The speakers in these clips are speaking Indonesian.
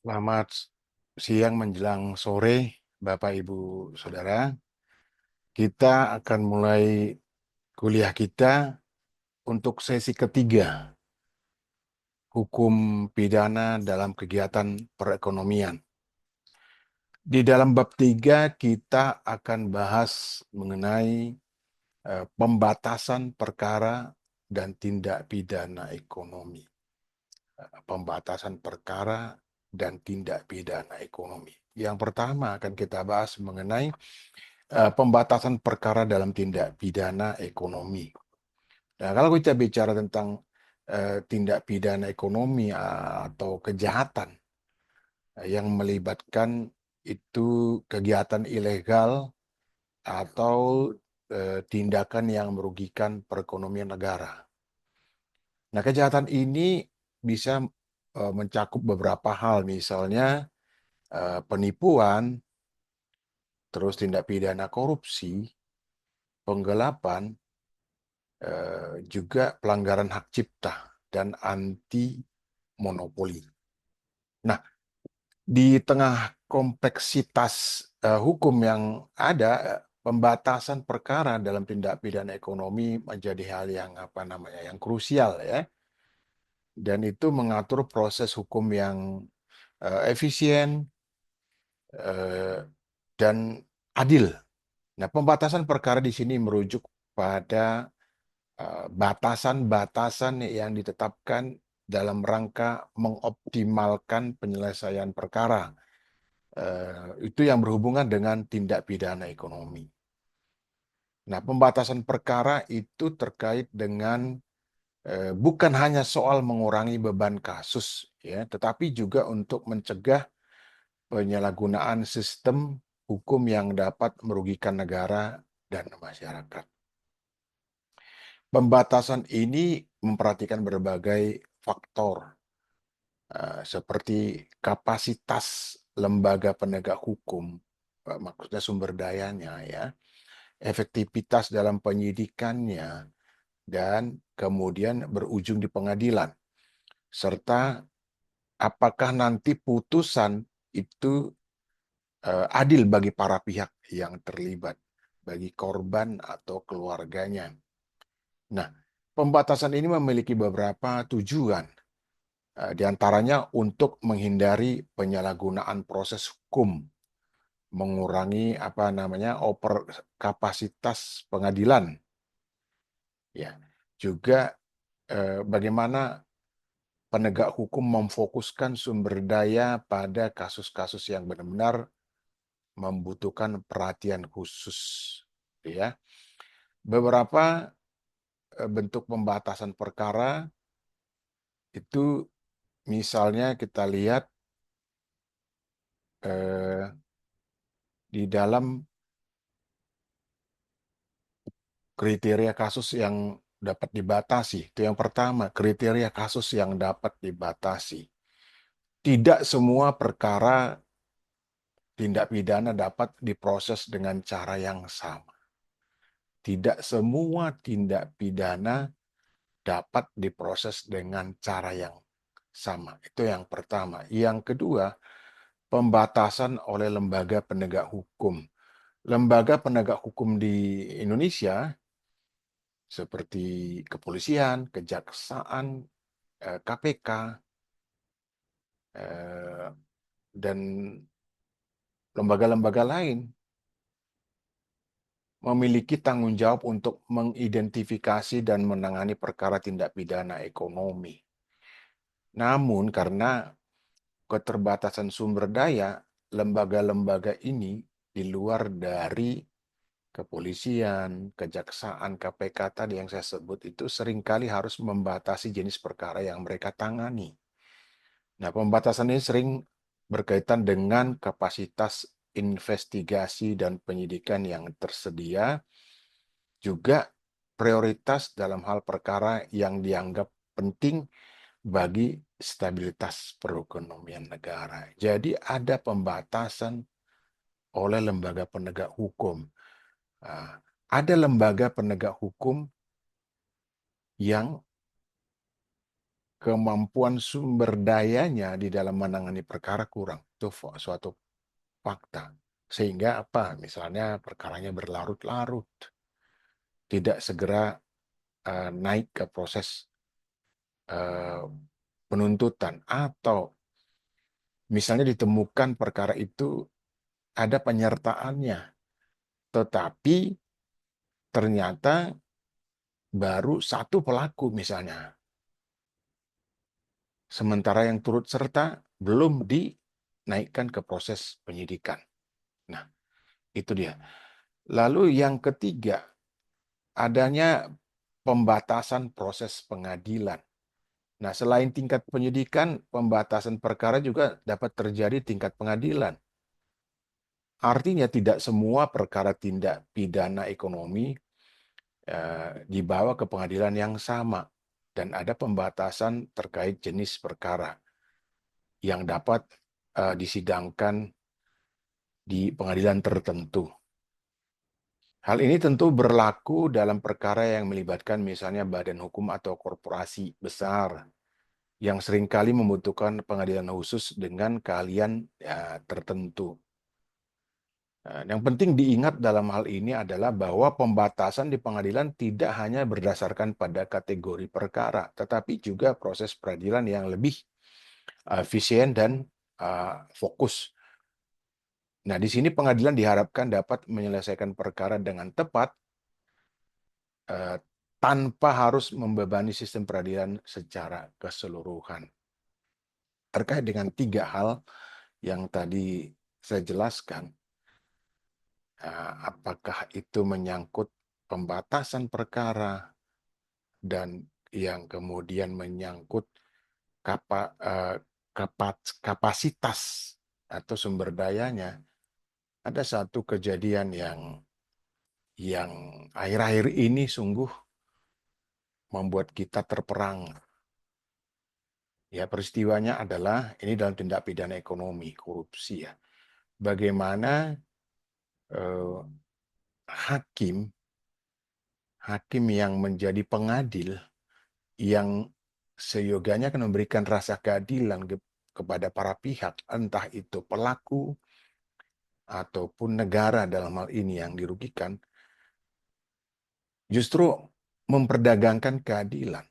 Selamat siang menjelang sore, Bapak Ibu Saudara. Kita akan mulai kuliah kita untuk sesi ketiga, hukum pidana dalam kegiatan perekonomian. Di dalam bab 3 kita akan bahas mengenai pembatasan perkara dan tindak pidana ekonomi. Pembatasan perkara dan tindak pidana ekonomi. Yang pertama akan kita bahas mengenai pembatasan perkara dalam tindak pidana ekonomi. Nah, kalau kita bicara tentang tindak pidana ekonomi atau kejahatan yang melibatkan itu kegiatan ilegal atau tindakan yang merugikan perekonomian negara. Nah, kejahatan ini bisa mencakup beberapa hal, misalnya penipuan, terus tindak pidana korupsi, penggelapan, juga pelanggaran hak cipta dan anti monopoli. Nah, di tengah kompleksitas hukum yang ada, pembatasan perkara dalam tindak pidana ekonomi menjadi hal yang yang krusial ya, dan itu mengatur proses hukum yang efisien dan adil. Nah, pembatasan perkara di sini merujuk pada batasan-batasan yang ditetapkan dalam rangka mengoptimalkan penyelesaian perkara. Itu yang berhubungan dengan tindak pidana ekonomi. Nah, pembatasan perkara itu terkait dengan bukan hanya soal mengurangi beban kasus, ya, tetapi juga untuk mencegah penyalahgunaan sistem hukum yang dapat merugikan negara dan masyarakat. Pembatasan ini memperhatikan berbagai faktor, seperti kapasitas lembaga penegak hukum, maksudnya sumber dayanya ya, efektivitas dalam penyidikannya, dan kemudian berujung di pengadilan, serta apakah nanti putusan itu adil bagi para pihak yang terlibat, bagi korban atau keluarganya. Nah, pembatasan ini memiliki beberapa tujuan. Di antaranya untuk menghindari penyalahgunaan proses hukum, mengurangi over kapasitas pengadilan, ya. Juga bagaimana penegak hukum memfokuskan sumber daya pada kasus-kasus yang benar-benar membutuhkan perhatian khusus, ya. Beberapa bentuk pembatasan perkara itu misalnya kita lihat di dalam kriteria kasus yang dapat dibatasi. Itu yang pertama, kriteria kasus yang dapat dibatasi. Tidak semua perkara tindak pidana dapat diproses dengan cara yang sama. Tidak semua tindak pidana dapat diproses dengan cara yang sama. Itu yang pertama. Yang kedua, pembatasan oleh lembaga penegak hukum. Lembaga penegak hukum di Indonesia seperti kepolisian, kejaksaan, KPK, dan lembaga-lembaga lain memiliki tanggung jawab untuk mengidentifikasi dan menangani perkara tindak pidana ekonomi. Namun karena keterbatasan sumber daya, lembaga-lembaga ini di luar dari kepolisian, kejaksaan, KPK tadi yang saya sebut itu seringkali harus membatasi jenis perkara yang mereka tangani. Nah, pembatasan ini sering berkaitan dengan kapasitas investigasi dan penyidikan yang tersedia, juga prioritas dalam hal perkara yang dianggap penting bagi stabilitas perekonomian negara. Jadi ada pembatasan oleh lembaga penegak hukum. Ada lembaga penegak hukum yang kemampuan sumber dayanya di dalam menangani perkara kurang. Itu suatu fakta. Sehingga apa? Misalnya perkaranya berlarut-larut, tidak segera naik ke proses uh, penuntutan, atau misalnya ditemukan perkara itu ada penyertaannya, tetapi ternyata baru satu pelaku misalnya, sementara yang turut serta belum dinaikkan ke proses penyidikan. Nah, itu dia. Lalu yang ketiga, adanya pembatasan proses pengadilan. Nah, selain tingkat penyidikan, pembatasan perkara juga dapat terjadi tingkat pengadilan. Artinya tidak semua perkara tindak pidana ekonomi dibawa ke pengadilan yang sama, dan ada pembatasan terkait jenis perkara yang dapat disidangkan di pengadilan tertentu. Hal ini tentu berlaku dalam perkara yang melibatkan misalnya badan hukum atau korporasi besar yang seringkali membutuhkan pengadilan khusus dengan keahlian tertentu. Yang penting diingat dalam hal ini adalah bahwa pembatasan di pengadilan tidak hanya berdasarkan pada kategori perkara, tetapi juga proses peradilan yang lebih efisien dan fokus. Nah, di sini pengadilan diharapkan dapat menyelesaikan perkara dengan tepat tanpa harus membebani sistem peradilan secara keseluruhan. Terkait dengan 3 hal yang tadi saya jelaskan, apakah itu menyangkut pembatasan perkara dan yang kemudian menyangkut kapasitas atau sumber dayanya, ada satu kejadian yang akhir-akhir ini sungguh membuat kita terperang. Ya, peristiwanya adalah ini dalam tindak pidana ekonomi, korupsi ya. Bagaimana hakim yang menjadi pengadil, yang seyogianya akan memberikan rasa keadilan kepada para pihak, entah itu pelaku ataupun negara dalam hal ini yang dirugikan, justru memperdagangkan keadilan.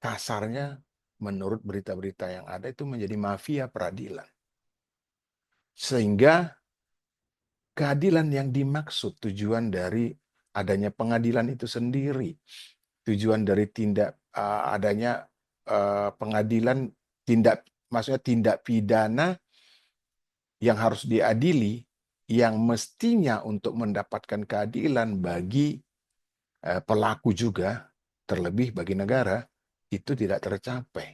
Kasarnya, menurut berita-berita yang ada, itu menjadi mafia peradilan. Sehingga keadilan yang dimaksud, tujuan dari adanya pengadilan itu sendiri, tujuan dari adanya pengadilan, maksudnya tindak pidana yang harus diadili, yang mestinya untuk mendapatkan keadilan bagi pelaku juga, terlebih bagi negara, itu tidak tercapai.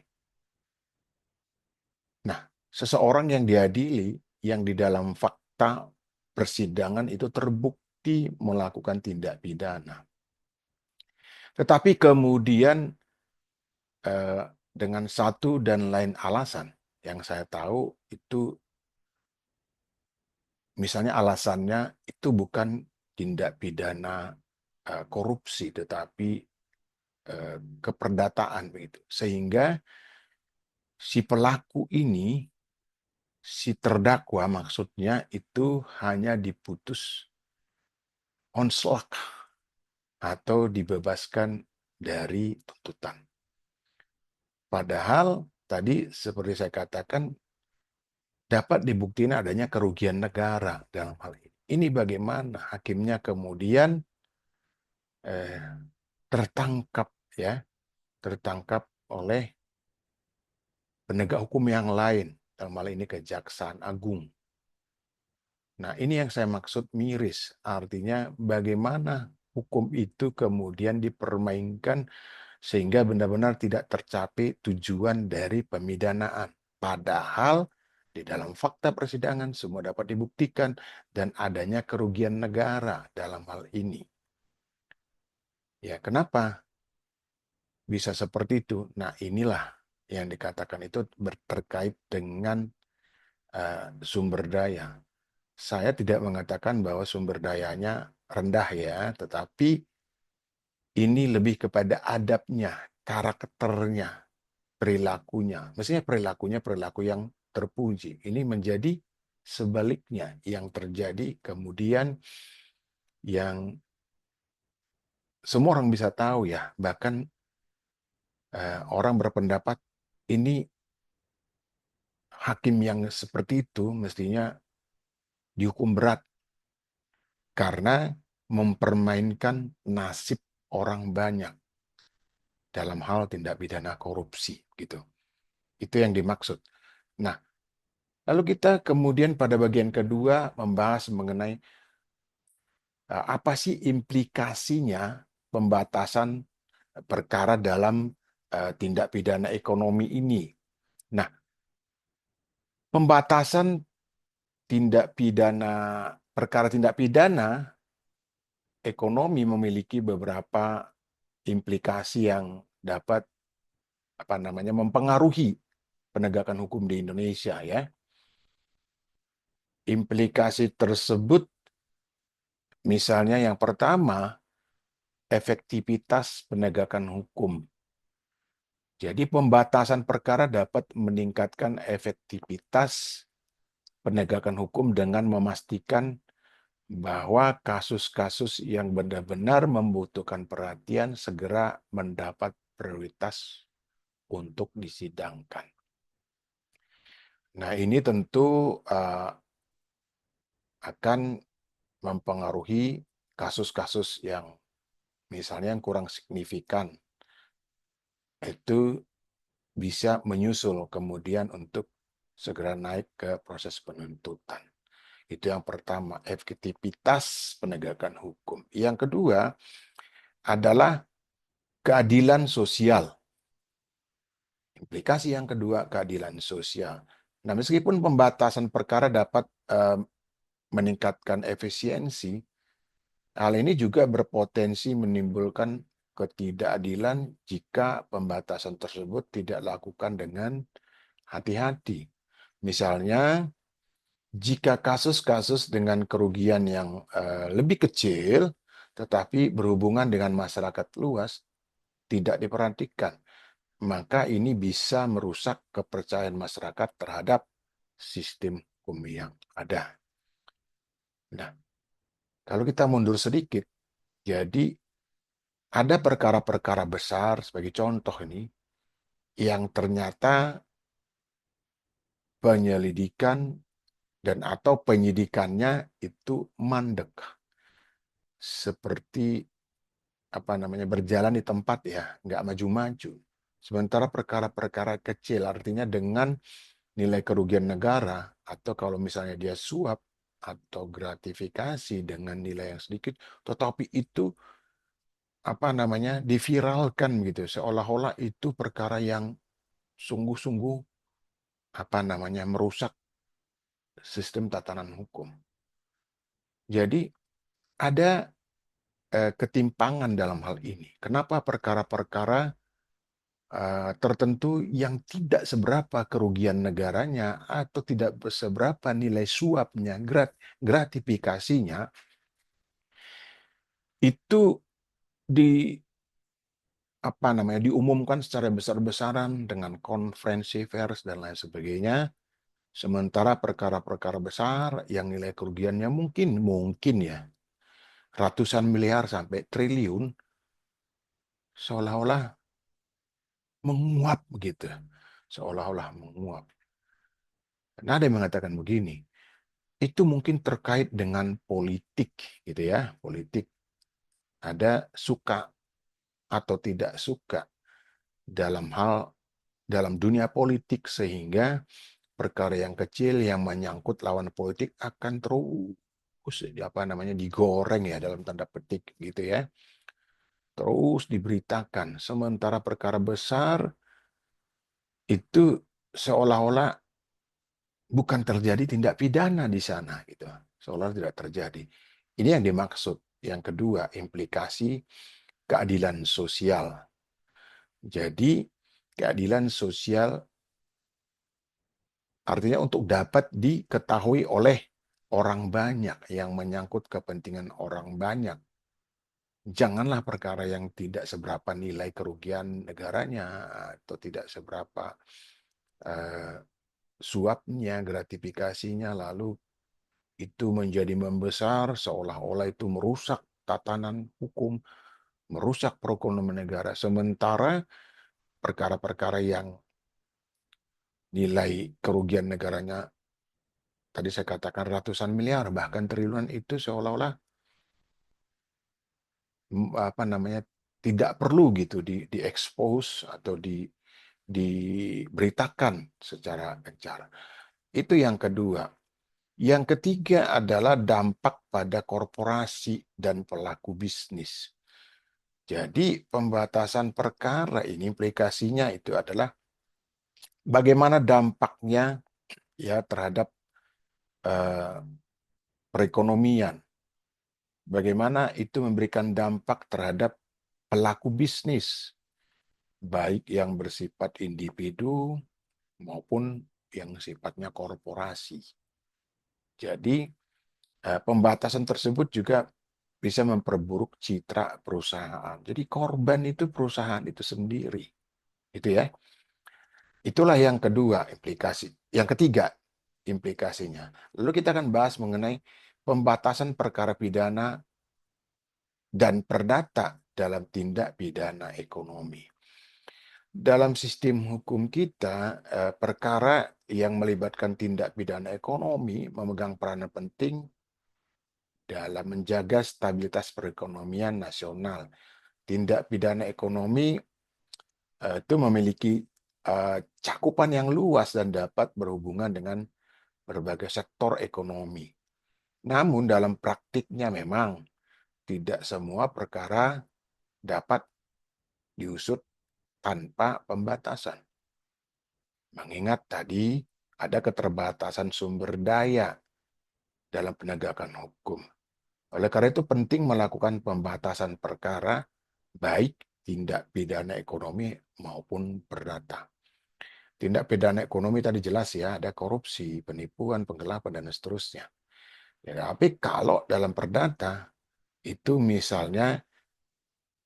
Nah, seseorang yang diadili, yang di dalam fakta persidangan itu terbukti melakukan tindak pidana, tetapi kemudian dengan satu dan lain alasan yang saya tahu itu, misalnya alasannya itu bukan tindak pidana korupsi, tetapi keperdataan begitu, sehingga si pelaku ini, si terdakwa maksudnya, itu hanya diputus onslaught atau dibebaskan dari tuntutan. Padahal tadi seperti saya katakan, dapat dibuktikan adanya kerugian negara dalam hal ini. Ini bagaimana hakimnya kemudian tertangkap ya, tertangkap oleh penegak hukum yang lain, dalam hal ini Kejaksaan Agung. Nah, ini yang saya maksud miris. Artinya bagaimana hukum itu kemudian dipermainkan sehingga benar-benar tidak tercapai tujuan dari pemidanaan. Padahal di dalam fakta persidangan semua dapat dibuktikan dan adanya kerugian negara dalam hal ini. Ya, kenapa bisa seperti itu? Nah, inilah yang dikatakan itu terkait dengan sumber daya. Saya tidak mengatakan bahwa sumber dayanya rendah ya, tetapi ini lebih kepada adabnya, karakternya. perilakunya. Mestinya perilakunya perilaku yang terpuji. Ini menjadi sebaliknya yang terjadi kemudian yang semua orang bisa tahu ya, bahkan orang berpendapat ini hakim yang seperti itu mestinya dihukum berat karena mempermainkan nasib orang banyak dalam hal tindak pidana korupsi gitu. Itu yang dimaksud. Nah, lalu kita kemudian pada bagian kedua membahas mengenai apa sih implikasinya pembatasan perkara dalam tindak pidana ekonomi ini. Nah, pembatasan tindak pidana perkara tindak pidana ekonomi memiliki beberapa implikasi yang dapat mempengaruhi penegakan hukum di Indonesia ya. Implikasi tersebut misalnya yang pertama efektivitas penegakan hukum. Jadi pembatasan perkara dapat meningkatkan efektivitas penegakan hukum dengan memastikan bahwa kasus-kasus yang benar-benar membutuhkan perhatian segera mendapat prioritas untuk disidangkan. Nah, ini tentu akan mempengaruhi kasus-kasus yang misalnya yang kurang signifikan. Itu bisa menyusul kemudian untuk segera naik ke proses penuntutan. Itu yang pertama, efektivitas penegakan hukum. Yang kedua adalah keadilan sosial. Implikasi yang kedua, keadilan sosial. Nah, meskipun pembatasan perkara dapat meningkatkan efisiensi, hal ini juga berpotensi menimbulkan ketidakadilan jika pembatasan tersebut tidak dilakukan dengan hati-hati. Misalnya, jika kasus-kasus dengan kerugian yang lebih kecil, tetapi berhubungan dengan masyarakat luas, tidak diperhatikan, maka ini bisa merusak kepercayaan masyarakat terhadap sistem hukum yang ada. Nah, kalau kita mundur sedikit, jadi ada perkara-perkara besar, sebagai contoh ini, yang ternyata penyelidikan dan atau penyidikannya itu mandek. Seperti berjalan di tempat ya, nggak maju-maju. Sementara perkara-perkara kecil, artinya dengan nilai kerugian negara, atau kalau misalnya dia suap atau gratifikasi dengan nilai yang sedikit, tetapi itu diviralkan gitu, seolah-olah itu perkara yang sungguh-sungguh merusak sistem tatanan hukum. Jadi ada ketimpangan dalam hal ini. Kenapa perkara-perkara tertentu yang tidak seberapa kerugian negaranya atau tidak seberapa nilai suapnya, gratifikasinya, itu di diumumkan secara besar-besaran dengan konferensi pers dan lain sebagainya. Sementara perkara-perkara besar yang nilai kerugiannya mungkin ya ratusan miliar sampai triliun, seolah-olah menguap gitu. Seolah-olah menguap. Nah, ada yang mengatakan begini, itu mungkin terkait dengan politik gitu ya, politik. Ada suka atau tidak suka dalam dunia politik, sehingga perkara yang kecil yang menyangkut lawan politik akan terus digoreng ya, dalam tanda petik gitu ya. Terus diberitakan, sementara perkara besar itu seolah-olah bukan terjadi tindak pidana di sana gitu. Seolah tidak terjadi. Ini yang dimaksud. Yang kedua, implikasi keadilan sosial. Jadi, keadilan sosial artinya untuk dapat diketahui oleh orang banyak, yang menyangkut kepentingan orang banyak. janganlah perkara yang tidak seberapa nilai kerugian negaranya atau tidak seberapa eh, suapnya, gratifikasinya, lalu itu menjadi membesar seolah-olah itu merusak tatanan hukum, merusak perekonomian negara. Sementara perkara-perkara yang nilai kerugian negaranya tadi saya katakan ratusan miliar bahkan triliunan itu seolah-olah apa namanya tidak perlu gitu diekspos atau diberitakan secara gencar. Itu yang kedua. Yang ketiga adalah dampak pada korporasi dan pelaku bisnis. Jadi pembatasan perkara ini implikasinya itu adalah bagaimana dampaknya ya terhadap eh, perekonomian. Bagaimana itu memberikan dampak terhadap pelaku bisnis, baik yang bersifat individu maupun yang sifatnya korporasi. Jadi pembatasan tersebut juga bisa memperburuk citra perusahaan. Jadi korban itu perusahaan itu sendiri. Itu ya. Itulah yang kedua implikasi. Yang ketiga implikasinya. Lalu kita akan bahas mengenai pembatasan perkara pidana dan perdata dalam tindak pidana ekonomi. Dalam sistem hukum kita, perkara yang melibatkan tindak pidana ekonomi memegang peranan penting dalam menjaga stabilitas perekonomian nasional. Tindak pidana ekonomi itu memiliki cakupan yang luas dan dapat berhubungan dengan berbagai sektor ekonomi. Namun dalam praktiknya memang tidak semua perkara dapat diusut tanpa pembatasan. Mengingat tadi ada keterbatasan sumber daya dalam penegakan hukum. Oleh karena itu penting melakukan pembatasan perkara baik tindak pidana ekonomi maupun perdata. Tindak pidana ekonomi tadi jelas ya, ada korupsi, penipuan, penggelapan, dan seterusnya. Ya, tapi kalau dalam perdata, itu misalnya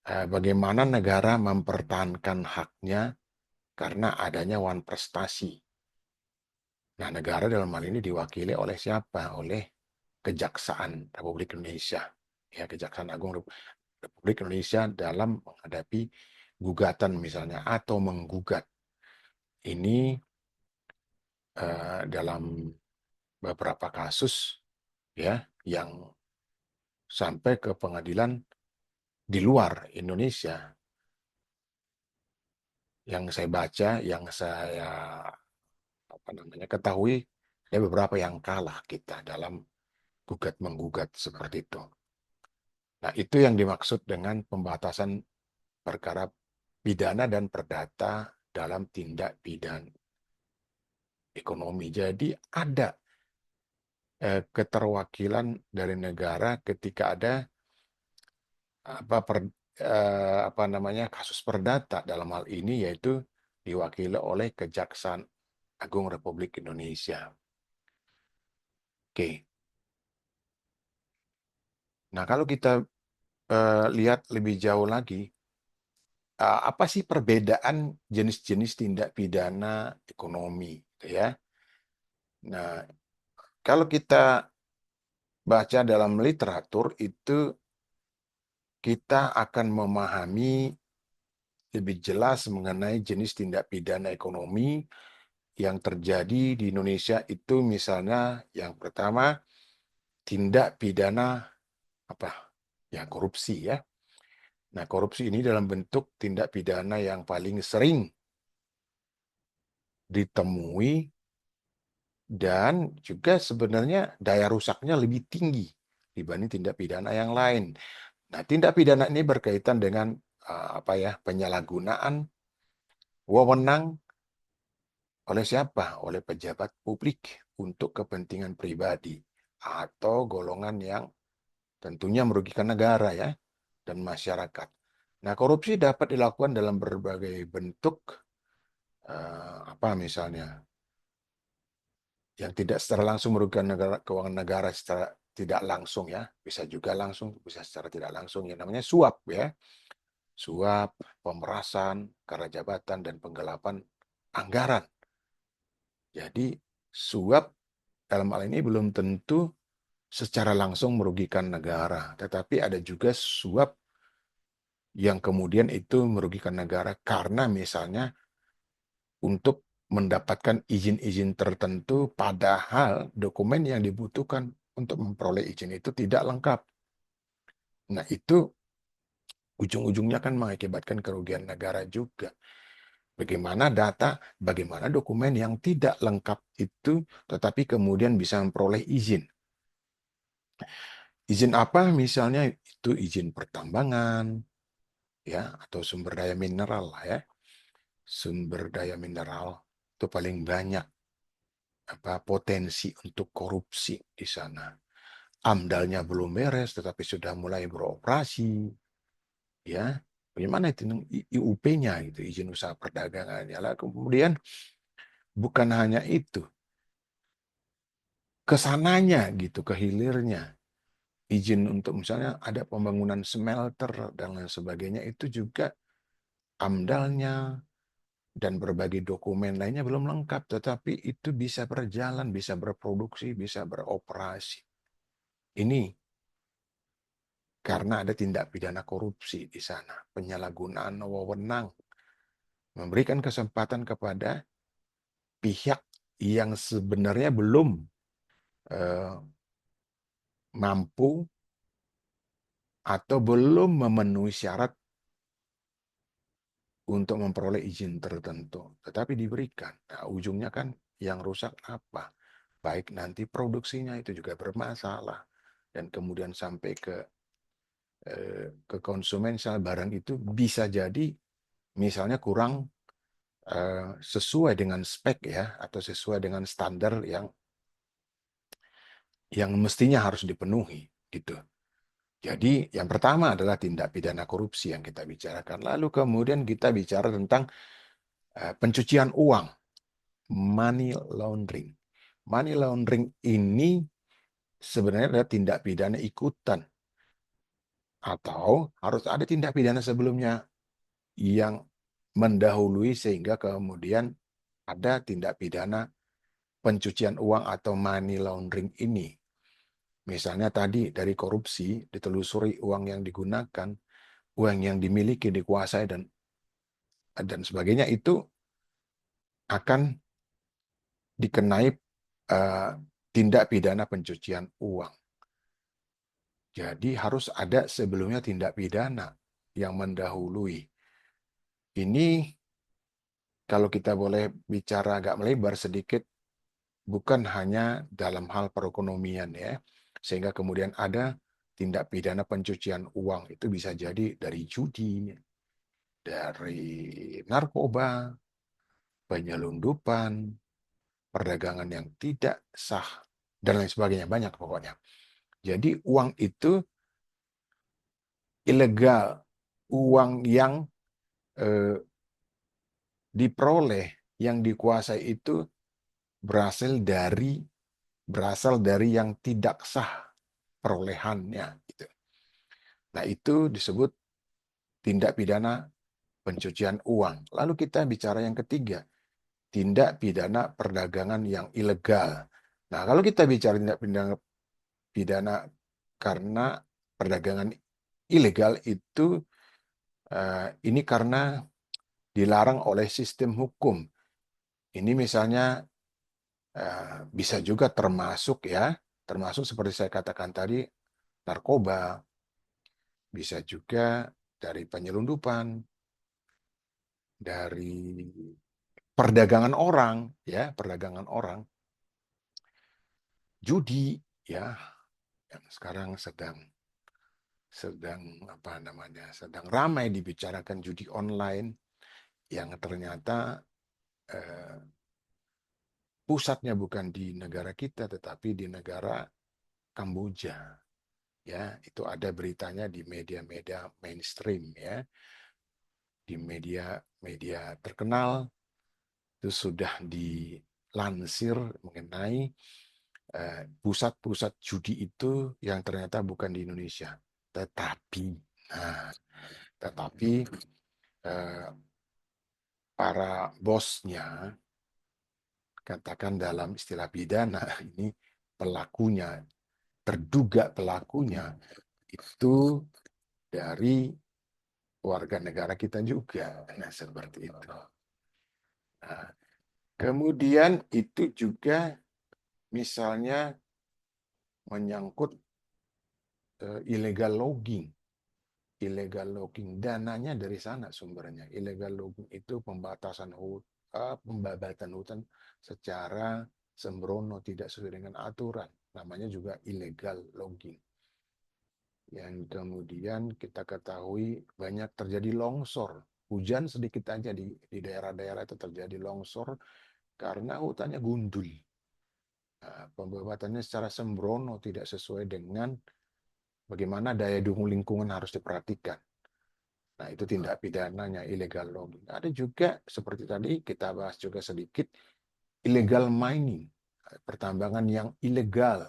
bagaimana negara mempertahankan haknya karena adanya wan prestasi. Nah, negara dalam hal ini diwakili oleh siapa? Oleh Kejaksaan Republik Indonesia. Ya, Kejaksaan Agung Republik Indonesia dalam menghadapi gugatan misalnya atau menggugat. Ini dalam beberapa kasus ya yang sampai ke pengadilan di luar Indonesia. Yang saya baca, yang saya ketahui, ada beberapa yang kalah kita dalam gugat menggugat seperti itu. Nah, itu yang dimaksud dengan pembatasan perkara pidana dan perdata dalam tindak pidana ekonomi. Jadi ada keterwakilan dari negara ketika ada apa per, apa namanya kasus perdata dalam hal ini yaitu diwakili oleh Kejaksaan Agung Republik Indonesia. Oke. Nah, kalau kita lihat lebih jauh lagi, apa sih perbedaan jenis-jenis tindak pidana ekonomi, gitu ya? Nah, kalau kita baca dalam literatur itu kita akan memahami lebih jelas mengenai jenis tindak pidana ekonomi yang terjadi di Indonesia itu misalnya yang pertama tindak pidana apa? Ya, korupsi ya. Nah, korupsi ini dalam bentuk tindak pidana yang paling sering ditemui dan juga sebenarnya daya rusaknya lebih tinggi dibanding tindak pidana yang lain. Nah, tindak pidana ini berkaitan dengan apa ya, penyalahgunaan wewenang oleh siapa? Oleh pejabat publik untuk kepentingan pribadi atau golongan yang tentunya merugikan negara ya dan masyarakat. Nah, korupsi dapat dilakukan dalam berbagai bentuk apa misalnya yang tidak secara langsung merugikan negara, keuangan negara secara tidak langsung ya, bisa juga langsung, bisa secara tidak langsung yang namanya suap ya. Suap, pemerasan, karena jabatan dan penggelapan anggaran. Jadi suap dalam hal ini belum tentu secara langsung merugikan negara, tetapi ada juga suap yang kemudian itu merugikan negara karena misalnya untuk mendapatkan izin-izin tertentu, padahal dokumen yang dibutuhkan untuk memperoleh izin itu tidak lengkap. Nah, itu ujung-ujungnya kan mengakibatkan kerugian negara juga. Bagaimana data, bagaimana dokumen yang tidak lengkap itu, tetapi kemudian bisa memperoleh izin. Izin apa? Misalnya itu izin pertambangan, ya, atau sumber daya mineral lah ya. Sumber daya mineral itu paling banyak potensi untuk korupsi di sana. AMDALnya belum beres, tetapi sudah mulai beroperasi, ya. Bagaimana itu IUP-nya gitu, izin usaha perdagangannya. Lah kemudian bukan hanya itu, kesananya gitu, ke hilirnya, izin untuk misalnya ada pembangunan smelter dan lain sebagainya itu juga AMDALnya dan berbagai dokumen lainnya belum lengkap, tetapi itu bisa berjalan, bisa berproduksi, bisa beroperasi. Ini karena ada tindak pidana korupsi di sana, penyalahgunaan wewenang, memberikan kesempatan kepada pihak yang sebenarnya belum eh, mampu atau belum memenuhi syarat untuk memperoleh izin tertentu, tetapi diberikan. Nah, ujungnya kan yang rusak apa? Baik nanti produksinya itu juga bermasalah dan kemudian sampai ke konsumen, misalnya barang itu bisa jadi misalnya kurang sesuai dengan spek ya, atau sesuai dengan standar yang mestinya harus dipenuhi gitu. Jadi yang pertama adalah tindak pidana korupsi yang kita bicarakan. Lalu kemudian kita bicara tentang pencucian uang, money laundering. Money laundering ini sebenarnya adalah tindak pidana ikutan atau harus ada tindak pidana sebelumnya yang mendahului sehingga kemudian ada tindak pidana pencucian uang atau money laundering ini. Misalnya tadi dari korupsi, ditelusuri uang yang digunakan, uang yang dimiliki, dikuasai, dan sebagainya itu akan dikenai tindak pidana pencucian uang. Jadi harus ada sebelumnya tindak pidana yang mendahului. Ini kalau kita boleh bicara agak melebar sedikit, bukan hanya dalam hal perekonomian ya, sehingga kemudian ada tindak pidana pencucian uang itu bisa jadi dari judi, dari narkoba, penyelundupan, perdagangan yang tidak sah, dan lain sebagainya, banyak pokoknya. Jadi uang itu ilegal, uang yang eh, diperoleh, yang dikuasai itu berasal dari yang tidak sah perolehannya. Gitu. Nah itu disebut tindak pidana pencucian uang. Lalu kita bicara yang ketiga, tindak pidana perdagangan yang ilegal. Nah kalau kita bicara tindak pidana karena perdagangan ilegal itu ini karena dilarang oleh sistem hukum. Ini misalnya bisa juga termasuk ya, termasuk seperti saya katakan tadi, narkoba, bisa juga dari penyelundupan, dari perdagangan orang, ya, perdagangan orang, judi, ya, yang sekarang sedang apa namanya, sedang ramai dibicarakan judi online yang ternyata eh, pusatnya bukan di negara kita, tetapi di negara Kamboja. Ya, itu ada beritanya di media-media mainstream ya, di media-media terkenal itu sudah dilansir mengenai pusat-pusat judi itu yang ternyata bukan di Indonesia, tetapi, nah, tetapi eh, para bosnya, katakan dalam istilah pidana, ini pelakunya, terduga pelakunya itu dari warga negara kita juga. Nah, seperti itu. Nah, kemudian itu juga misalnya menyangkut illegal logging. Illegal logging, dananya dari sana sumbernya. Illegal logging itu pembabatan hutan secara sembrono, tidak sesuai dengan aturan. Namanya juga illegal logging. Yang kemudian kita ketahui banyak terjadi longsor. Hujan sedikit aja di daerah-daerah itu terjadi longsor karena hutannya gundul. Nah, pembabatannya secara sembrono, tidak sesuai dengan bagaimana daya dukung lingkungan harus diperhatikan. Nah, itu tindak pidananya illegal logging. Ada juga seperti tadi kita bahas juga sedikit illegal mining, pertambangan yang ilegal.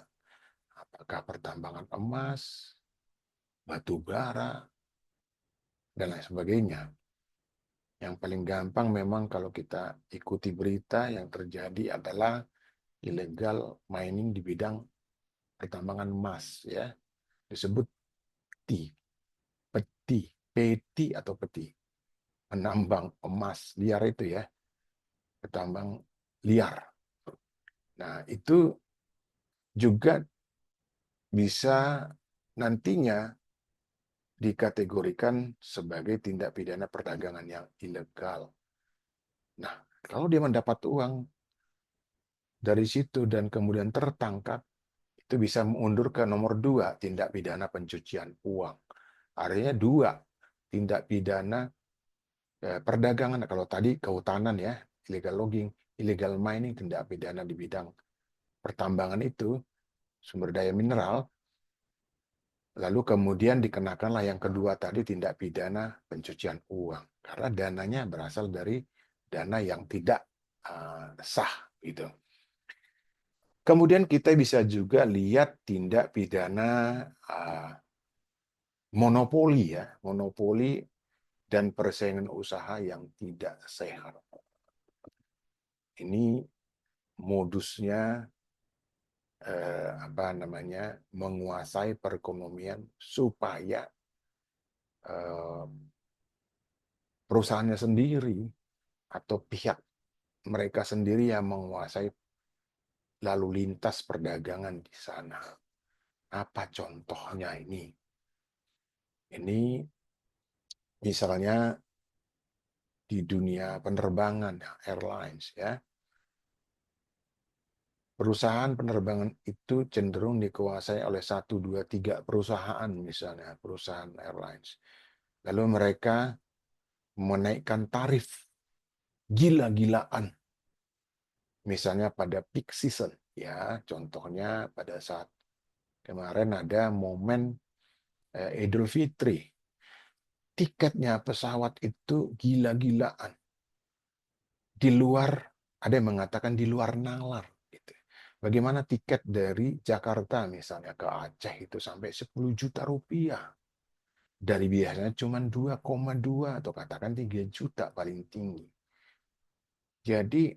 Apakah pertambangan emas, batu bara, dan lain sebagainya. Yang paling gampang memang kalau kita ikuti berita yang terjadi adalah illegal mining di bidang pertambangan emas, ya. Disebut peti, peti atau peti. Penambang emas liar itu ya, petambang liar. Nah, itu juga bisa nantinya dikategorikan sebagai tindak pidana perdagangan yang ilegal. Nah, kalau dia mendapat uang dari situ dan kemudian tertangkap, itu bisa mundur ke nomor 2, tindak pidana pencucian uang. Artinya 2, tindak pidana perdagangan. Kalau tadi kehutanan ya, illegal logging, illegal mining, tindak pidana di bidang pertambangan itu, sumber daya mineral. Lalu kemudian dikenakanlah yang kedua tadi, tindak pidana pencucian uang. Karena dananya berasal dari dana yang tidak sah, gitu. Kemudian kita bisa juga lihat tindak pidana monopoli ya, monopoli dan persaingan usaha yang tidak sehat. Ini modusnya menguasai perekonomian supaya perusahaannya sendiri atau pihak mereka sendiri yang menguasai lalu lintas perdagangan di sana. Apa contohnya ini? Ini misalnya di dunia penerbangan, airlines ya. Perusahaan penerbangan itu cenderung dikuasai oleh 1, 2, 3 perusahaan misalnya, perusahaan airlines. Lalu mereka menaikkan tarif gila-gilaan. Misalnya pada peak season, ya, contohnya pada saat kemarin ada momen Idul Fitri. Tiketnya pesawat itu gila-gilaan. Di luar, ada yang mengatakan di luar nalar. Gitu. Bagaimana tiket dari Jakarta misalnya ke Aceh itu sampai 10 juta rupiah. Dari biasanya cuma 2,2 atau katakan 3 juta paling tinggi. Jadi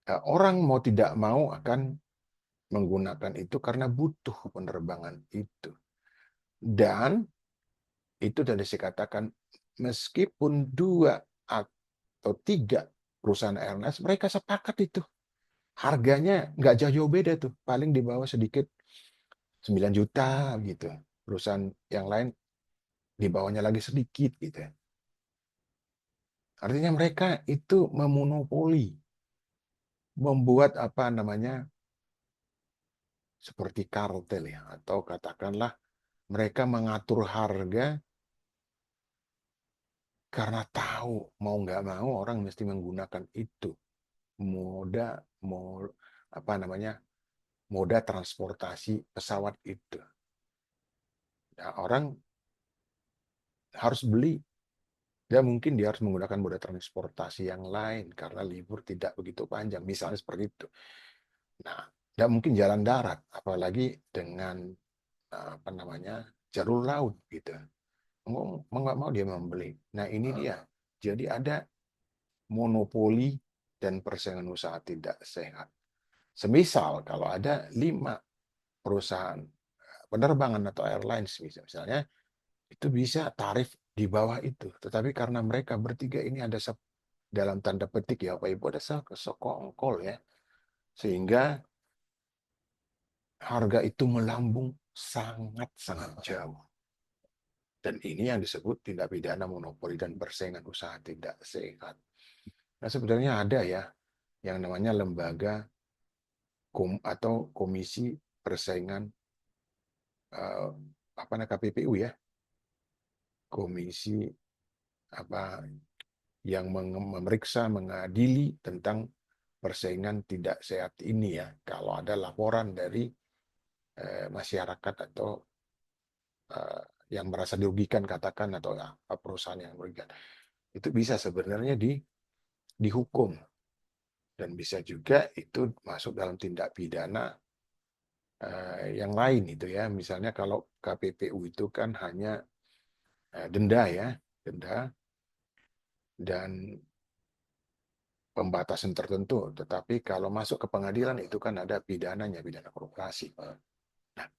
orang mau tidak mau akan menggunakan itu karena butuh penerbangan itu. Dan itu tadi saya katakan, meskipun 2 atau 3 perusahaan airlines, mereka sepakat itu. Harganya nggak jauh-jauh beda tuh. Paling di bawah sedikit 9 juta gitu. Perusahaan yang lain di bawahnya lagi sedikit gitu. Artinya mereka itu memonopoli. Membuat seperti kartel ya. Atau katakanlah mereka mengatur harga karena tahu mau nggak mau orang mesti menggunakan itu. Moda apa namanya moda transportasi pesawat itu. Nah, orang harus beli. Mungkin dia harus menggunakan moda transportasi yang lain karena libur tidak begitu panjang, misalnya seperti itu. Nah, Nggak mungkin jalan darat, apalagi dengan apa namanya jalur laut gitu. Mau nggak mau dia membeli. Nah ini dia. Jadi ada monopoli dan persaingan usaha tidak sehat. Semisal kalau ada 5 perusahaan penerbangan atau airlines misalnya, itu bisa tarif di bawah itu. Tetapi karena mereka bertiga ini ada dalam tanda petik ya Pak Ibu ada sekongkol ya, sehingga harga itu melambung sangat-sangat jauh. Dan ini yang disebut tindak pidana monopoli dan persaingan usaha tidak sehat. Nah sebenarnya ada ya yang namanya lembaga atau komisi persaingan apa namanya KPPU ya, komisi apa yang memeriksa mengadili tentang persaingan tidak sehat ini ya. Kalau ada laporan dari masyarakat atau yang merasa dirugikan katakan atau perusahaan yang merugikan, itu bisa sebenarnya dihukum dan bisa juga itu masuk dalam tindak pidana yang lain itu ya. Misalnya kalau KPPU itu kan hanya denda ya, denda dan pembatasan tertentu. Tetapi kalau masuk ke pengadilan itu kan ada pidananya, pidana korporasi. Nah,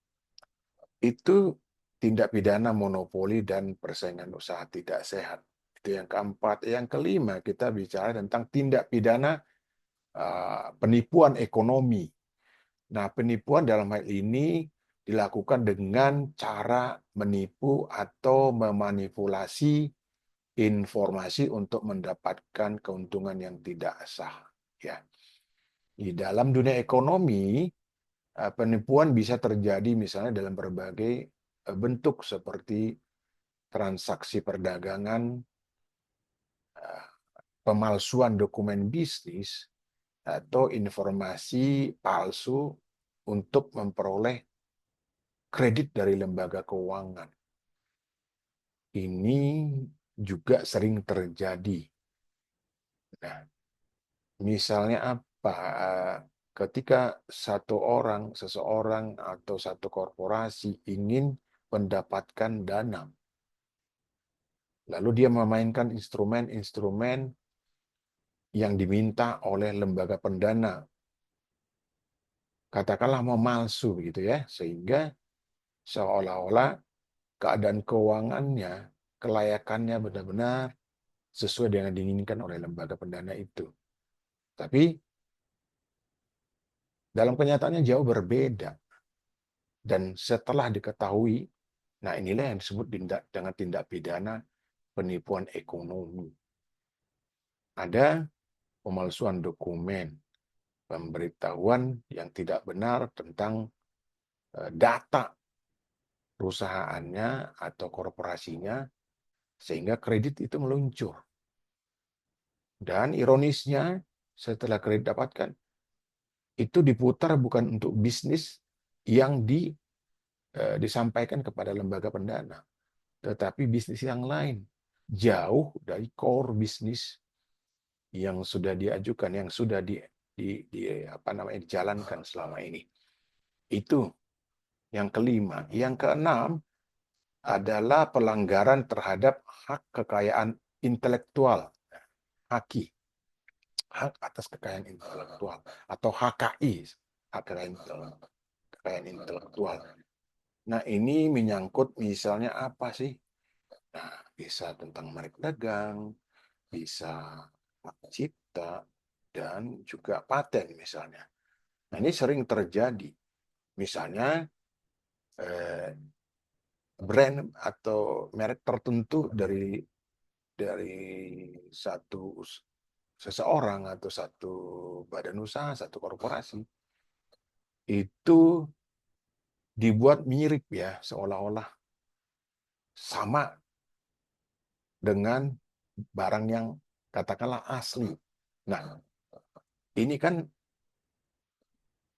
itu tindak pidana monopoli dan persaingan usaha tidak sehat. Itu yang keempat. Yang kelima, kita bicara tentang tindak pidana penipuan ekonomi. Nah, penipuan dalam hal ini dilakukan dengan cara menipu atau memanipulasi informasi untuk mendapatkan keuntungan yang tidak sah. Ya, di dalam dunia ekonomi, penipuan bisa terjadi misalnya dalam berbagai bentuk seperti transaksi perdagangan, pemalsuan dokumen bisnis, atau informasi palsu untuk memperoleh kredit dari lembaga keuangan. Ini juga sering terjadi. Nah, misalnya apa? Ketika seseorang atau satu korporasi ingin mendapatkan dana, lalu dia memainkan instrumen-instrumen yang diminta oleh lembaga pendana, katakanlah memalsu gitu ya, sehingga seolah-olah keadaan keuangannya, kelayakannya benar-benar sesuai dengan diinginkan oleh lembaga pendana itu. Tapi dalam kenyataannya jauh berbeda. Dan setelah diketahui, nah inilah yang disebut dengan tindak pidana penipuan ekonomi. Ada pemalsuan dokumen, pemberitahuan yang tidak benar tentang data perusahaannya atau korporasinya, sehingga kredit itu meluncur. Dan ironisnya, setelah kredit dapatkan, itu diputar bukan untuk bisnis yang disampaikan kepada lembaga pendana, tetapi bisnis yang lain, jauh dari core bisnis yang sudah diajukan, yang sudah apa namanya dijalankan selama ini. Itu yang kelima. Yang keenam adalah pelanggaran terhadap hak kekayaan intelektual, HAKI, hak atas kekayaan intelektual, atau HKI, hak kekayaan intelektual. Nah, ini menyangkut misalnya apa sih? Nah, bisa tentang merek dagang, bisa hak cipta, dan juga paten misalnya. Nah, ini sering terjadi. Misalnya, brand atau merek tertentu dari seseorang atau satu badan usaha, satu korporasi, itu dibuat mirip ya, seolah-olah sama dengan barang yang katakanlah asli. Nah, ini kan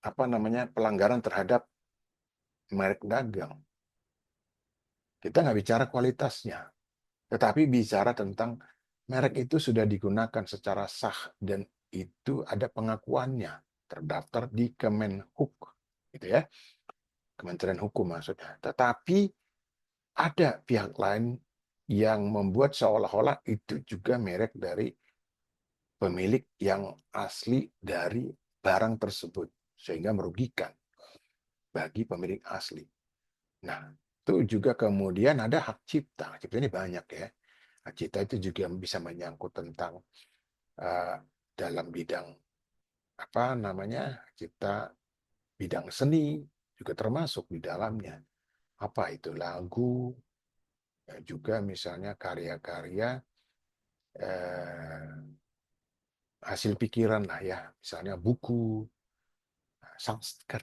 apa namanya pelanggaran terhadap merek dagang. Kita nggak bicara kualitasnya, tetapi bicara tentang merek itu sudah digunakan secara sah dan itu ada pengakuannya. terdaftar di Kemenhuk, gitu ya, Kementerian Hukum maksudnya. Tetapi ada pihak lain yang membuat seolah-olah itu juga merek dari pemilik yang asli dari barang tersebut, sehingga merugikan bagi pemilik asli. Nah, itu juga kemudian ada hak cipta. Hak cipta ini banyak ya. Hak cipta itu juga bisa menyangkut tentang uh, dalam bidang apa namanya cipta, bidang seni juga termasuk di dalamnya. Apa itu lagu, juga misalnya karya-karya eh, hasil pikiran lah ya, misalnya buku,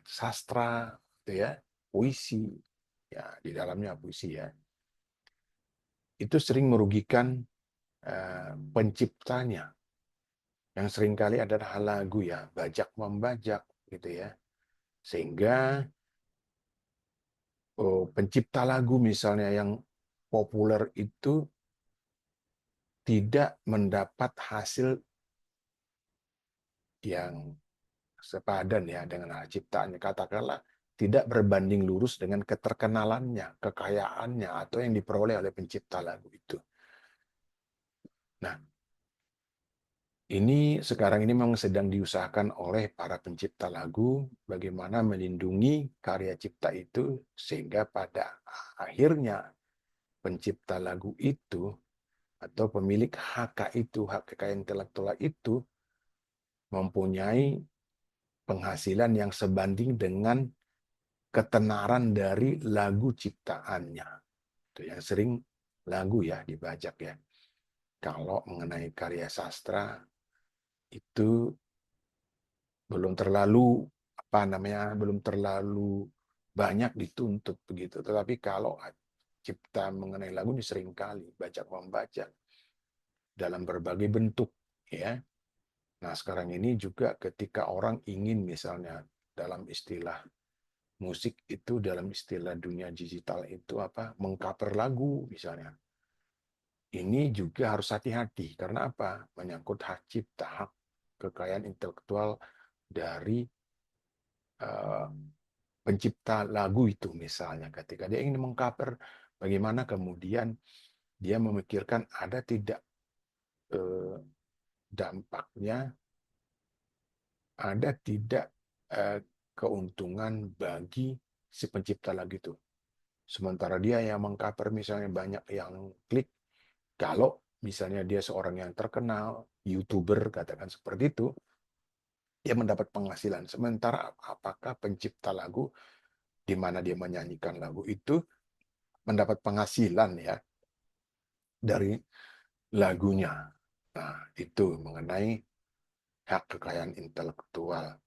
sastra, gitu ya, puisi, ya di dalamnya puisi ya. Itu sering merugikan penciptanya, yang seringkali adalah lagu ya, bajak membajak gitu ya. Sehingga pencipta lagu misalnya yang populer itu tidak mendapat hasil yang sepadan ya dengan hak ciptaannya. Katakanlah tidak berbanding lurus dengan keterkenalannya, kekayaannya, atau yang diperoleh oleh pencipta lagu itu. Nah, ini sekarang ini memang sedang diusahakan oleh para pencipta lagu bagaimana melindungi karya cipta itu sehingga pada akhirnya pencipta lagu itu atau pemilik HK itu, hak kekayaan intelektual itu mempunyai penghasilan yang sebanding dengan ketenaran dari lagu ciptaannya. Itu yang sering lagu ya dibajak ya. Kalau mengenai karya sastra itu belum terlalu apa namanya, belum terlalu banyak dituntut begitu. Tetapi kalau cipta mengenai lagu ini seringkali bajak membajak dalam berbagai bentuk ya. Nah, sekarang ini juga ketika orang ingin misalnya dalam istilah musik itu, dalam istilah dunia digital itu apa? Mengcover lagu misalnya. Ini juga harus hati-hati karena apa? Menyangkut hak cipta, hak kekayaan intelektual dari uh, pencipta lagu itu misalnya. Ketika dia ingin mengcover, bagaimana kemudian dia memikirkan ada tidak uh, dampaknya, ada tidak uh, keuntungan bagi si pencipta lagu itu. Sementara dia yang mengcover misalnya banyak yang klik, kalau misalnya dia seorang yang terkenal, YouTuber katakan seperti itu, dia mendapat penghasilan. Sementara apakah pencipta lagu di mana dia menyanyikan lagu itu mendapat penghasilan ya dari lagunya. Nah, itu mengenai hak kekayaan intelektual.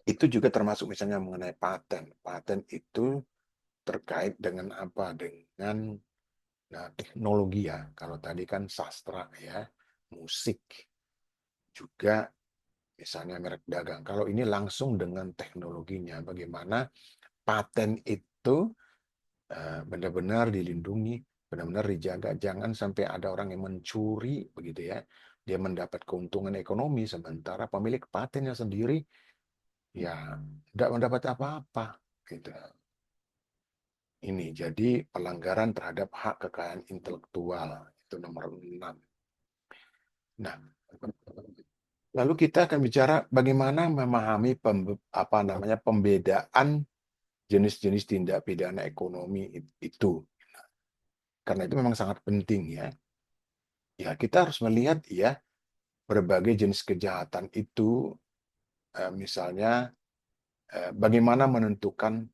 Itu juga termasuk misalnya mengenai paten. Paten itu terkait dengan apa? Dengan nah, teknologi ya. Kalau tadi kan sastra ya, musik juga misalnya merek dagang. Kalau ini langsung dengan teknologinya, bagaimana paten itu benar-benar dilindungi, benar-benar dijaga, jangan sampai ada orang yang mencuri begitu ya. Dia mendapat keuntungan ekonomi sementara pemilik patennya sendiri ya tidak mendapat apa-apa gitu. Ini jadi pelanggaran terhadap hak kekayaan intelektual itu nomor 6. Nah, lalu kita akan bicara bagaimana memahami apa namanya pembedaan jenis-jenis tindak pidana ekonomi itu. Karena itu memang sangat penting ya. Ya, kita harus melihat ya berbagai jenis kejahatan itu, misalnya bagaimana menentukan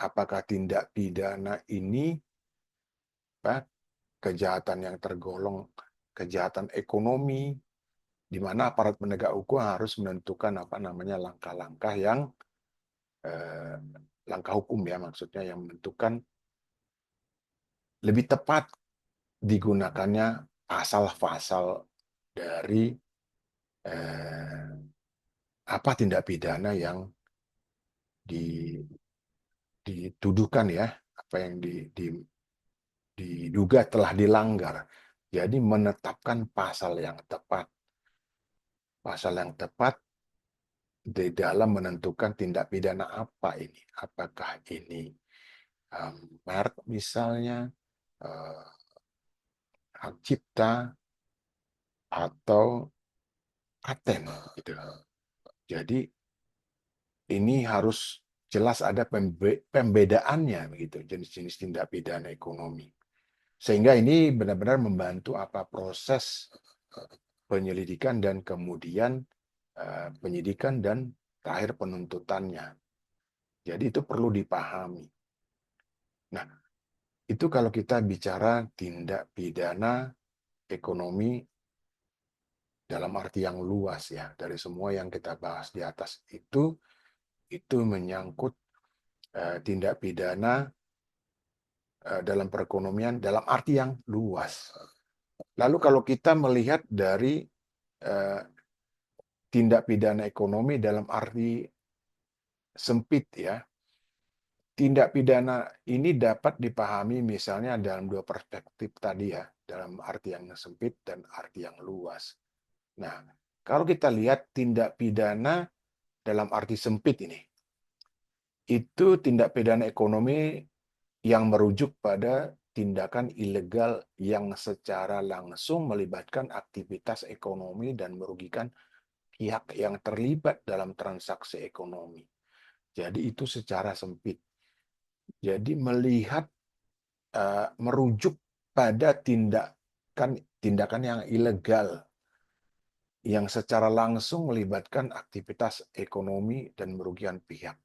apakah tindak pidana ini kejahatan yang tergolong kejahatan ekonomi, di mana aparat penegak hukum harus menentukan apa namanya langkah-langkah yang eh, langkah hukum ya maksudnya yang menentukan lebih tepat digunakannya pasal-pasal dari eh, apa tindak pidana yang di dituduhkan ya, apa yang diduga telah dilanggar. Jadi menetapkan pasal yang tepat. pasal yang tepat di dalam menentukan tindak pidana apa ini. Apakah ini merek misalnya, eh, hak cipta, atau paten gitu. Jadi ini harus jelas ada pembedaannya begitu, jenis-jenis tindak pidana ekonomi. Sehingga ini benar-benar membantu apa proses penyelidikan dan kemudian penyidikan dan terakhir penuntutannya. Jadi itu perlu dipahami. Nah, itu kalau kita bicara tindak pidana ekonomi dalam arti yang luas ya, dari semua yang kita bahas di atas itu menyangkut tindak pidana dalam perekonomian dalam arti yang luas. Lalu kalau kita melihat dari eh, tindak pidana ekonomi dalam arti sempit ya, tindak pidana ini dapat dipahami misalnya dalam dua perspektif tadi ya, dalam arti yang sempit dan arti yang luas. Nah, kalau kita lihat tindak pidana dalam arti sempit ini, itu tindak pidana ekonomi yang merujuk pada tindakan ilegal yang secara langsung melibatkan aktivitas ekonomi dan merugikan pihak yang terlibat dalam transaksi ekonomi. Jadi itu secara sempit. Jadi melihat merujuk pada tindakan yang ilegal yang secara langsung melibatkan aktivitas ekonomi dan merugikan pihak.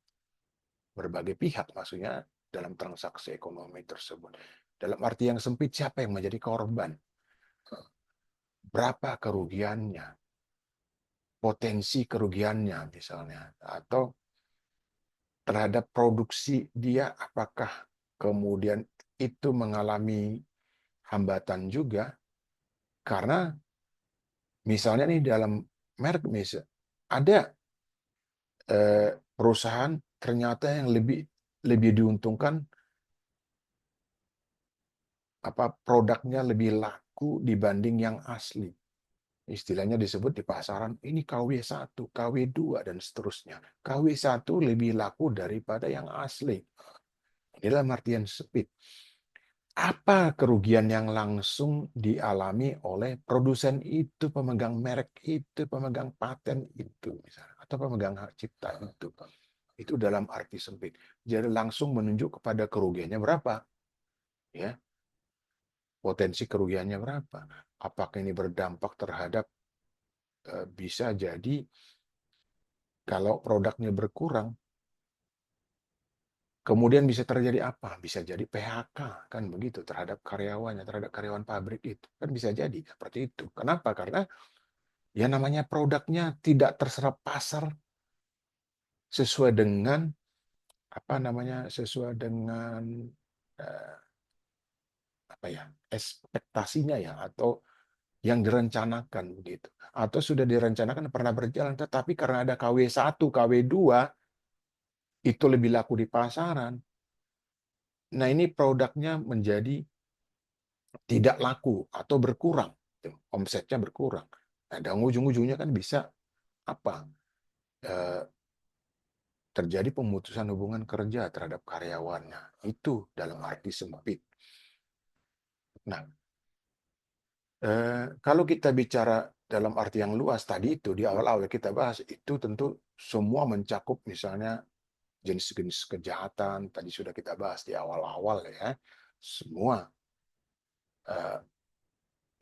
Berbagai pihak maksudnya dalam transaksi ekonomi tersebut. Dalam arti yang sempit, siapa yang menjadi korban? Berapa kerugiannya? Potensi kerugiannya misalnya. Atau terhadap produksi dia, apakah kemudian itu mengalami hambatan juga? Karena misalnya nih dalam merek misalnya, ada perusahaan ternyata yang lebih diuntungkan produknya lebih laku dibanding yang asli. Istilahnya disebut di pasaran, ini KW1, KW2, dan seterusnya. KW1 lebih laku daripada yang asli. Ini dalam artian sempit. Apa kerugian yang langsung dialami oleh produsen itu, pemegang merek itu, pemegang paten itu, misalnya, atau pemegang hak cipta itu. Itu dalam arti sempit. Jadi langsung menunjuk kepada kerugiannya berapa. Ya, potensi kerugiannya berapa. Apakah ini berdampak terhadap bisa jadi kalau produknya berkurang, kemudian bisa terjadi apa? Bisa jadi PHK, kan begitu, terhadap karyawannya, terhadap karyawan pabrik itu. Kan bisa jadi seperti itu. Kenapa? Karena ya namanya produknya tidak terserap pasar sesuai dengan sesuai dengan eh, ekspektasinya ya, atau yang direncanakan begitu. Atau sudah direncanakan pernah berjalan, tetapi karena ada KW1, KW2 itu lebih laku di pasaran. Nah, ini produknya menjadi tidak laku atau berkurang, omsetnya berkurang. Nah, dan ujung-ujungnya kan bisa apa? Eh, Terjadi pemutusan hubungan kerja terhadap karyawannya. Itu dalam arti sempit. Nah, kalau kita bicara dalam arti yang luas tadi itu di awal-awal kita bahas itu tentu semua mencakup misalnya jenis-jenis kejahatan tadi sudah kita bahas di awal-awal ya. Semua eh,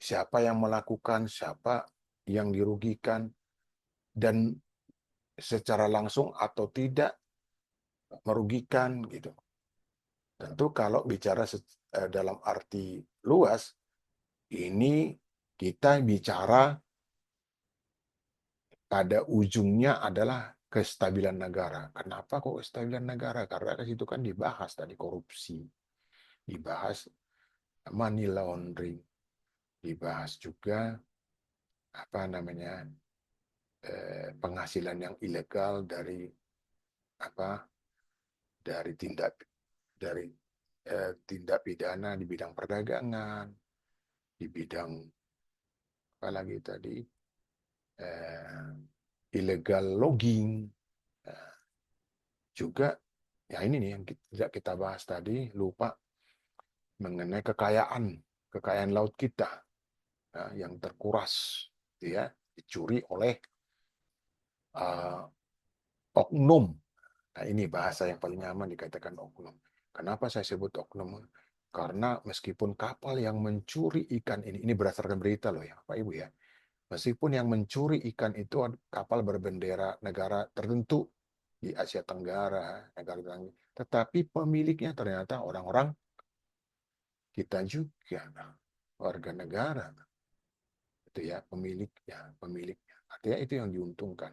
siapa yang melakukan, siapa yang dirugikan, dan secara langsung atau tidak merugikan gitu. Tentu kalau bicara dalam arti luas, ini kita bicara pada ujungnya adalah kestabilan negara. Kenapa kok kestabilan negara? Karena di situ kan dibahas tadi korupsi, dibahas money laundering, dibahas juga penghasilan yang ilegal apa dari tindak pidana di bidang perdagangan, di bidang apa lagi tadi illegal logging, juga ya ini nih yang tidak kita bahas tadi, lupa mengenai kekayaan laut kita yang terkuras, ya, dicuri oleh oknum. Nah, ini bahasa yang paling nyaman dikatakan oknum. Kenapa saya sebut oknum? Karena meskipun kapal yang mencuri ikan ini berdasarkan berita loh ya, Pak Ibu ya. Meskipun yang mencuri ikan itu kapal berbendera negara tertentu di Asia Tenggara, tetapi pemiliknya ternyata orang-orang kita juga, warga negara, itu ya pemiliknya. Artinya itu yang diuntungkan.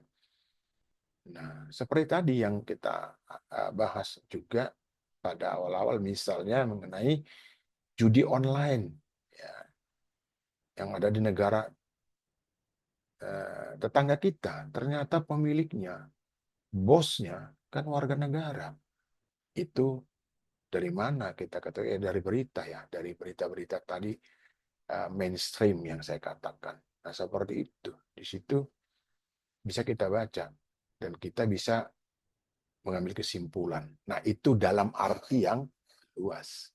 Nah, seperti tadi yang kita bahas juga pada awal-awal, misalnya mengenai judi online, ya, yang ada di negara tetangga kita, ternyata pemiliknya, bosnya, kan warga negara. Itu dari mana kita katakan? Dari berita ya, dari berita-berita tadi mainstream yang saya katakan. Nah, seperti itu. Di situ bisa kita baca dan kita bisa mengambil kesimpulan. Nah, itu dalam arti yang luas.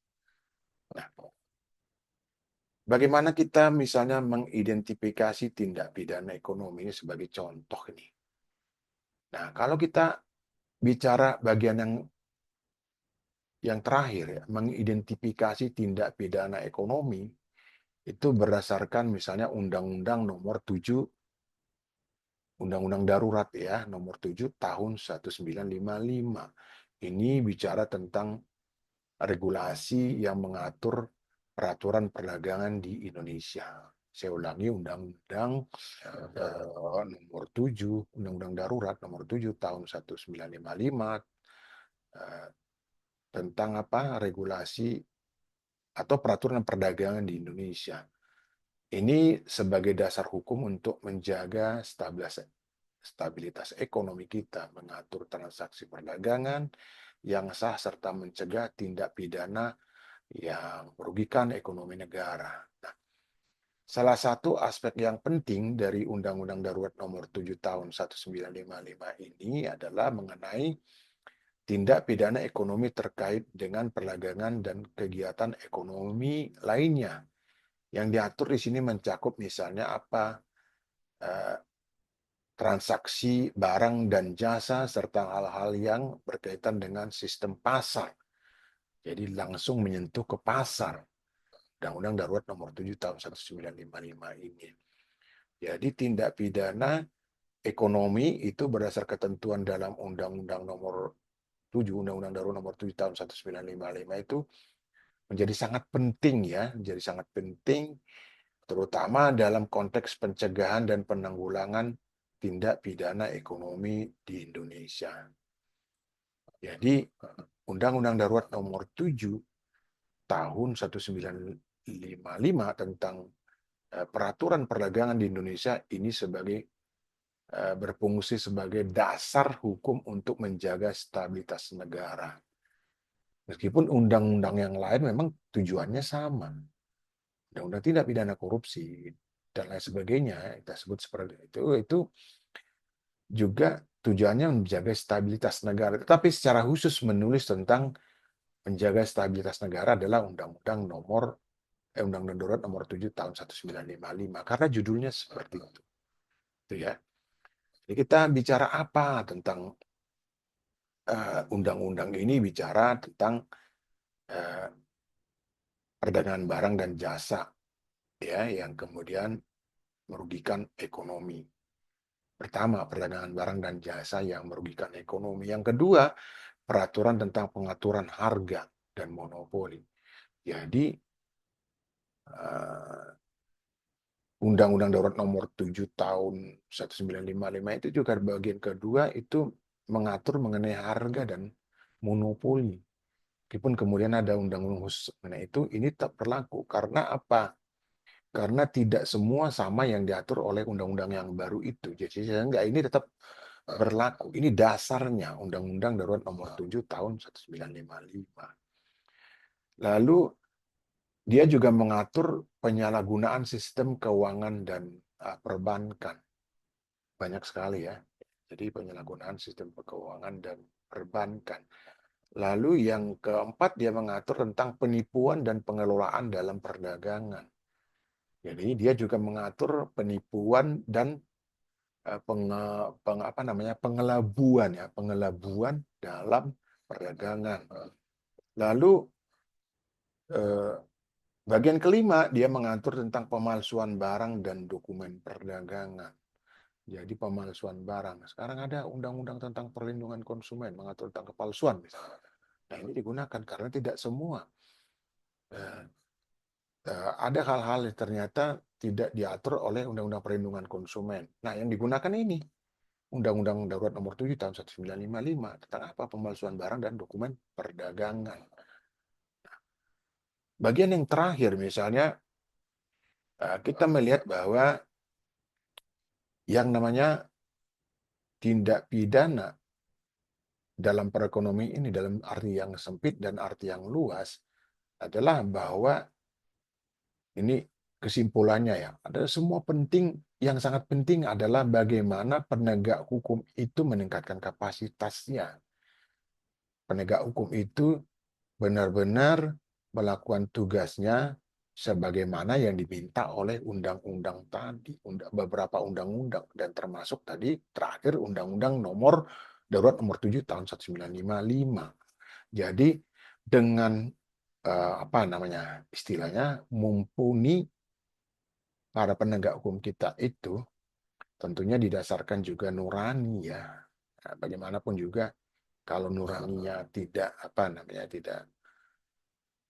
Nah, bagaimana kita misalnya mengidentifikasi tindak pidana ekonomi ini sebagai contoh ini? Nah, kalau kita bicara bagian yang terakhir ya, mengidentifikasi tindak pidana ekonomi itu berdasarkan misalnya Undang-Undang Nomor 7, Undang-Undang Darurat ya, Nomor 7 Tahun 1955. Ini bicara tentang regulasi yang mengatur peraturan perdagangan di Indonesia. Saya ulangi, Undang-Undang Nomor 7, Undang-Undang Darurat Nomor 7 Tahun 1955 tentang regulasi atau peraturan perdagangan di Indonesia. Ini sebagai dasar hukum untuk menjaga stabilitas ekonomi kita, mengatur transaksi perdagangan yang sah, serta mencegah tindak pidana yang merugikan ekonomi negara. Nah, salah satu aspek yang penting dari Undang-Undang Darurat Nomor 7 Tahun 1955 ini adalah mengenai tindak pidana ekonomi terkait dengan perdagangan dan kegiatan ekonomi lainnya. Yang diatur di sini mencakup misalnya transaksi barang dan jasa serta hal-hal yang berkaitan dengan sistem pasar. Jadi langsung menyentuh ke pasar. Undang-Undang Darurat Nomor 7 Tahun 1955 ini. Jadi tindak pidana ekonomi itu berdasar ketentuan dalam Undang-Undang Nomor 7, Undang-Undang Darurat Nomor 7 Tahun 1955 itu menjadi sangat penting ya, menjadi sangat penting terutama dalam konteks pencegahan dan penanggulangan tindak pidana ekonomi di Indonesia. Jadi Undang-Undang Darurat Nomor 7 Tahun 1955 tentang peraturan perdagangan di Indonesia ini berfungsi sebagai dasar hukum untuk menjaga stabilitas negara. Meskipun undang-undang yang lain memang tujuannya sama. Undang-undang tindak pidana korupsi dan lain sebagainya, kita sebut seperti itu juga tujuannya menjaga stabilitas negara. Tetapi secara khusus menulis tentang menjaga stabilitas negara adalah Undang-Undang Darurat Nomor 7 Tahun 1955 karena judulnya seperti itu. Itu ya. Jadi kita bicara apa tentang undang-undang ini, bicara tentang perdagangan barang dan jasa ya yang kemudian merugikan ekonomi. Pertama, perdagangan barang dan jasa yang merugikan ekonomi. Yang kedua, peraturan tentang pengaturan harga dan monopoli. Jadi, Undang-Undang Darurat Nomor 7 Tahun 1955 itu juga bagian kedua itu mengatur mengenai harga dan monopoli. Meskipun kemudian ada undang-undang khusus mengenai itu, ini tetap berlaku. Karena apa? Karena tidak semua sama yang diatur oleh undang-undang yang baru itu. Jadi sehingga ini tetap berlaku. Ini dasarnya Undang-Undang Darurat Nomor 7 Tahun 1955. Lalu dia juga mengatur penyalahgunaan sistem keuangan dan perbankan. Banyak sekali ya. Jadi penyalahgunaan sistem keuangan dan perbankan. Lalu yang keempat, dia mengatur tentang penipuan dan pengelolaan dalam perdagangan. Jadi dia juga mengatur penipuan dan pengelabuan, ya, pengelabuan dalam perdagangan. Lalu eh, bagian kelima, dia mengatur tentang pemalsuan barang dan dokumen perdagangan. Jadi pemalsuan barang. Sekarang ada undang-undang tentang perlindungan konsumen mengatur tentang kepalsuan misalnya. Nah, ini digunakan karena tidak semua eh, ada hal-hal yang ternyata tidak diatur oleh Undang-Undang Perlindungan Konsumen. Nah, yang digunakan ini Undang-Undang Darurat Nomor 7 tahun 1955 tentang apa? Pemalsuan barang dan dokumen perdagangan. Bagian yang terakhir misalnya kita melihat bahwa yang namanya tindak pidana dalam perekonomian ini dalam arti yang sempit dan arti yang luas adalah bahwa ini kesimpulannya, ya, ada semua penting, yang sangat penting adalah bagaimana penegak hukum itu meningkatkan kapasitasnya. Penegak hukum itu benar-benar melakukan tugasnya sebagaimana yang diminta oleh undang-undang tadi, beberapa undang-undang, dan termasuk tadi terakhir Undang-Undang Nomor Darurat Nomor 7 tahun 1955. Jadi dengan apa namanya istilahnya, mumpuni para penegak hukum kita itu tentunya didasarkan juga nurani, ya. Nah, bagaimanapun juga kalau nuraninya tidak apa namanya tidak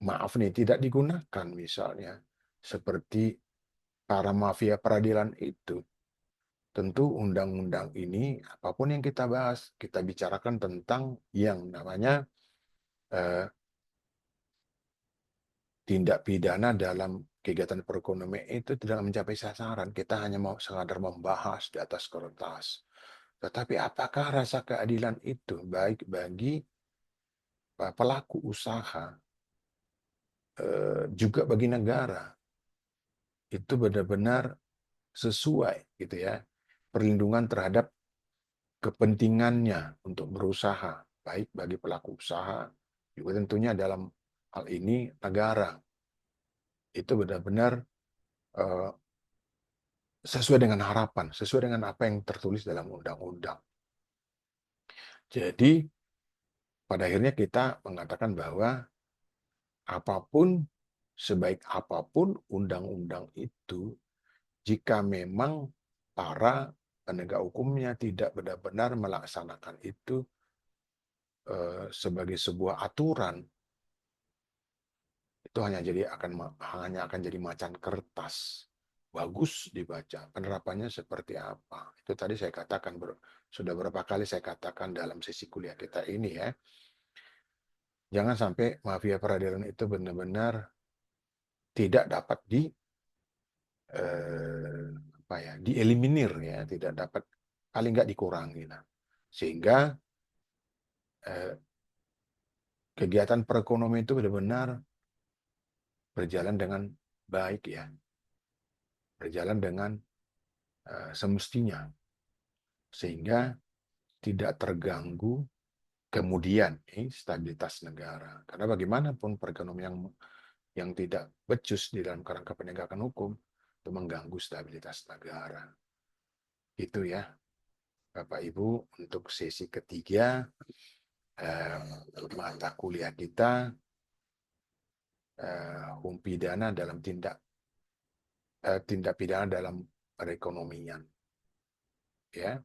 maaf nih tidak digunakan, misalnya seperti para mafia peradilan itu, tentu undang-undang ini apapun yang kita bahas, kita bicarakan tentang yang namanya eh, tindak pidana dalam kegiatan perekonomian itu tidak mencapai sasaran. Kita hanya mau sekadar membahas di atas kertas. Tetapi apakah rasa keadilan itu baik bagi pelaku usaha, juga bagi negara, itu benar-benar sesuai gitu ya, perlindungan terhadap kepentingannya untuk berusaha, baik bagi pelaku usaha, juga tentunya dalam hal ini negara, itu benar-benar eh, sesuai dengan harapan, sesuai dengan apa yang tertulis dalam undang-undang. Jadi pada akhirnya kita mengatakan bahwa apapun, sebaik apapun undang-undang itu, jika memang para penegak hukumnya tidak benar-benar melaksanakan itu sebagai sebuah aturan, itu hanya akan jadi macan kertas. Bagus dibaca, penerapannya seperti apa. Itu tadi saya katakan, sudah berapa kali saya katakan dalam sesi kuliah kita ini, ya. Jangan sampai mafia peradilan itu benar-benar tidak dapat apa ya, dieliminir, ya, tidak dapat, paling nggak dikurangi. Nah, sehingga eh, kegiatan perekonomian itu benar-benar berjalan dengan baik, ya, berjalan dengan semestinya, sehingga tidak terganggu kemudian stabilitas negara. Karena bagaimanapun perekonomian yang tidak becus di dalam kerangka penegakan hukum itu mengganggu stabilitas negara. Itu, ya, Bapak Ibu, untuk sesi ketiga eh, mata kuliah kita, hukum pidana dalam tindak pidana dalam perekonomian, ya.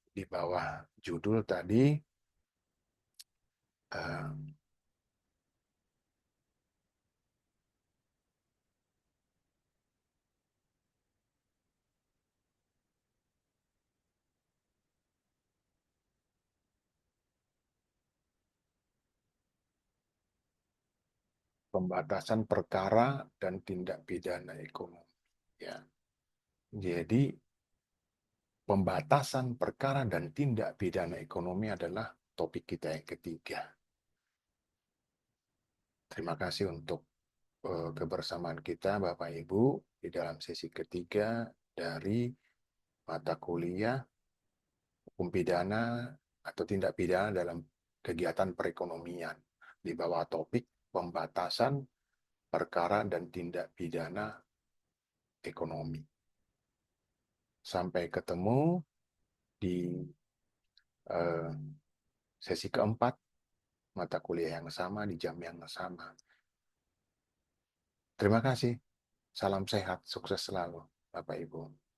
Di bawah judul tadi eh, pembatasan perkara dan tindak pidana ekonomi, ya. Jadi pembatasan perkara dan tindak pidana ekonomi adalah topik kita yang ketiga. Terima kasih untuk kebersamaan kita, Bapak Ibu, di dalam sesi ketiga dari mata kuliah hukum pidana atau tindak pidana dalam kegiatan perekonomian di bawah topik pembatasan perkara dan tindak pidana ekonomi. Sampai ketemu di eh, sesi keempat, mata kuliah yang sama di jam yang sama. Terima kasih. Salam sehat, sukses selalu, Bapak Ibu.